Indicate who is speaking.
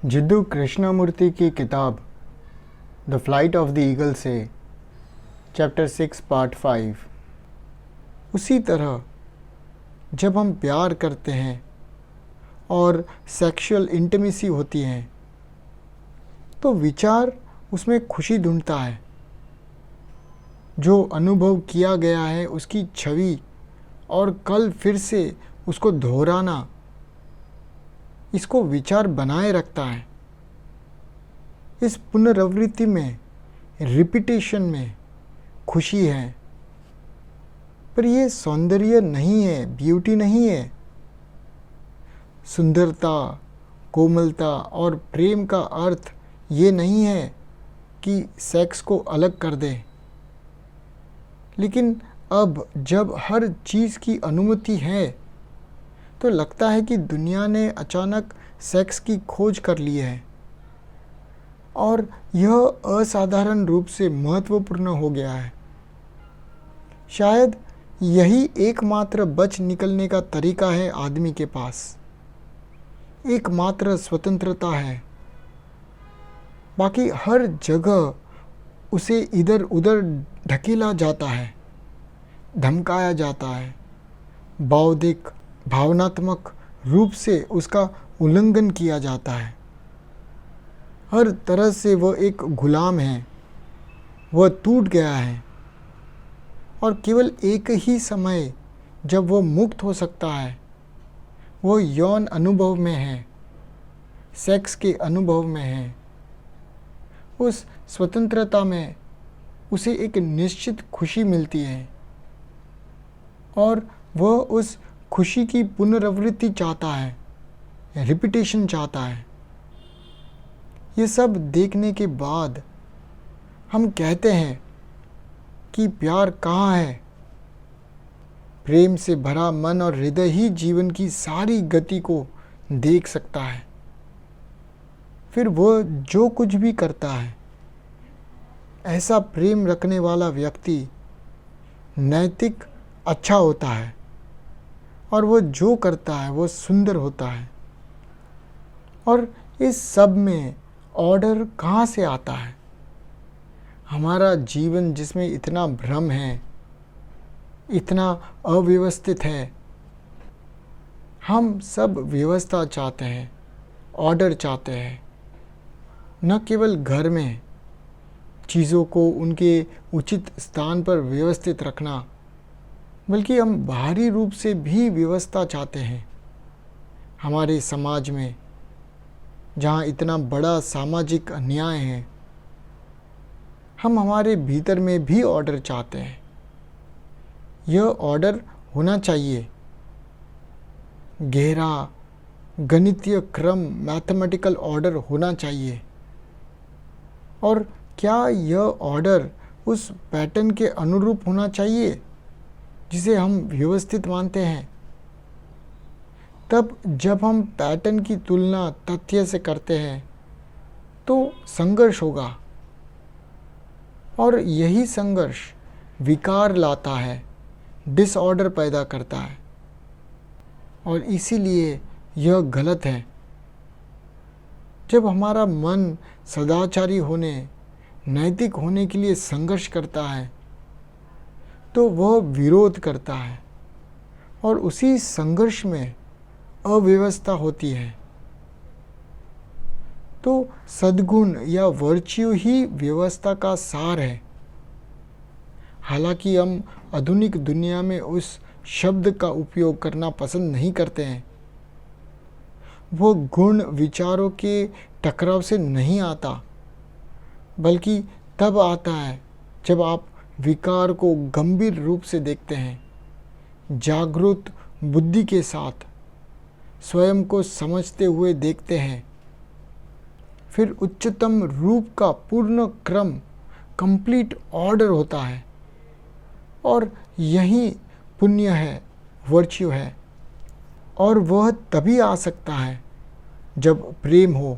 Speaker 1: जिद्दू कृष्णमूर्ति की किताब the flight of the eagle से चैप्टर 6 पार्ट 5। उसी तरह जब हम प्यार करते हैं और सेक्सुअल इंटीमेसी होती है तो विचार उसमें खुशी ढूंढता है। जो अनुभव किया गया है उसकी छवि और कल फिर से उसको दोहराना इसको विचार बनाए रखता है। इस पुनरावृत्ति में, रिपीटेशन में खुशी है, पर यह सौंदर्य नहीं है, ब्यूटी नहीं है। सुंदरता, कोमलता और प्रेम का अर्थ ये नहीं है कि सेक्स को अलग कर दे। लेकिन अब जब हर चीज़ की अनुमति है तो लगता है कि दुनिया ने अचानक सेक्स की खोज कर ली है और यह असाधारण रूप से महत्वपूर्ण हो गया है। शायद यही एकमात्र बच निकलने का तरीका है आदमी के पास, एकमात्र स्वतंत्रता है। बाकी हर जगह उसे इधर उधर ढकेला जाता है, धमकाया जाता है, बौद्धिक भावनात्मक रूप से उसका उल्लंघन किया जाता है। हर तरह से वह एक गुलाम है, वह टूट गया है और केवल एक ही समय जब वह मुक्त हो सकता है वह यौन अनुभव में है, सेक्स के अनुभव में है। उस स्वतंत्रता में उसे एक निश्चित खुशी मिलती है और वह उस खुशी की पुनरावृत्ति चाहता है, रिपीटेशन चाहता है। ये सब देखने के बाद हम कहते हैं कि प्यार कहाँ है। प्रेम से भरा मन और हृदय ही जीवन की सारी गति को देख सकता है। फिर वह जो कुछ भी करता है, ऐसा प्रेम रखने वाला व्यक्ति नैतिक अच्छा होता है और वह जो करता है वह सुंदर होता है। और इस सब में ऑर्डर कहाँ से आता है? हमारा जीवन जिसमें इतना भ्रम है, इतना अव्यवस्थित है। हम सब व्यवस्था चाहते हैं, ऑर्डर चाहते हैं। न केवल घर में चीज़ों को उनके उचित स्थान पर व्यवस्थित रखना, बल्कि हम बाहरी रूप से भी व्यवस्था चाहते हैं। हमारे समाज में जहाँ इतना बड़ा सामाजिक अन्याय है, हम हमारे भीतर में भी ऑर्डर चाहते हैं। यह ऑर्डर होना चाहिए, गहरा गणितीय क्रम, मैथमेटिकल ऑर्डर होना चाहिए। और क्या यह ऑर्डर उस पैटर्न के अनुरूप होना चाहिए जिसे हम व्यवस्थित मानते हैं? तब जब हम पैटर्न की तुलना तथ्य से करते हैं तो संघर्ष होगा और यही संघर्ष विकार लाता है, डिसऑर्डर पैदा करता है और इसीलिए यह गलत है। जब हमारा मन सदाचारी होने, नैतिक होने के लिए संघर्ष करता है तो वह विरोध करता है और उसी संघर्ष में अव्यवस्था होती है। तो सद्गुण या वर्च्यू ही व्यवस्था का सार है। हालांकि हम आधुनिक दुनिया में उस शब्द का उपयोग करना पसंद नहीं करते हैं। वो गुण विचारों के टकराव से नहीं आता, बल्कि तब आता है जब आप विकार को गंभीर रूप से देखते हैं, जागरूक बुद्धि के साथ स्वयं को समझते हुए देखते हैं। फिर उच्चतम रूप का पूर्ण क्रम, कंप्लीट ऑर्डर होता है और यही पुण्य है, वर्च्यू है। और वह तभी आ सकता है जब प्रेम हो,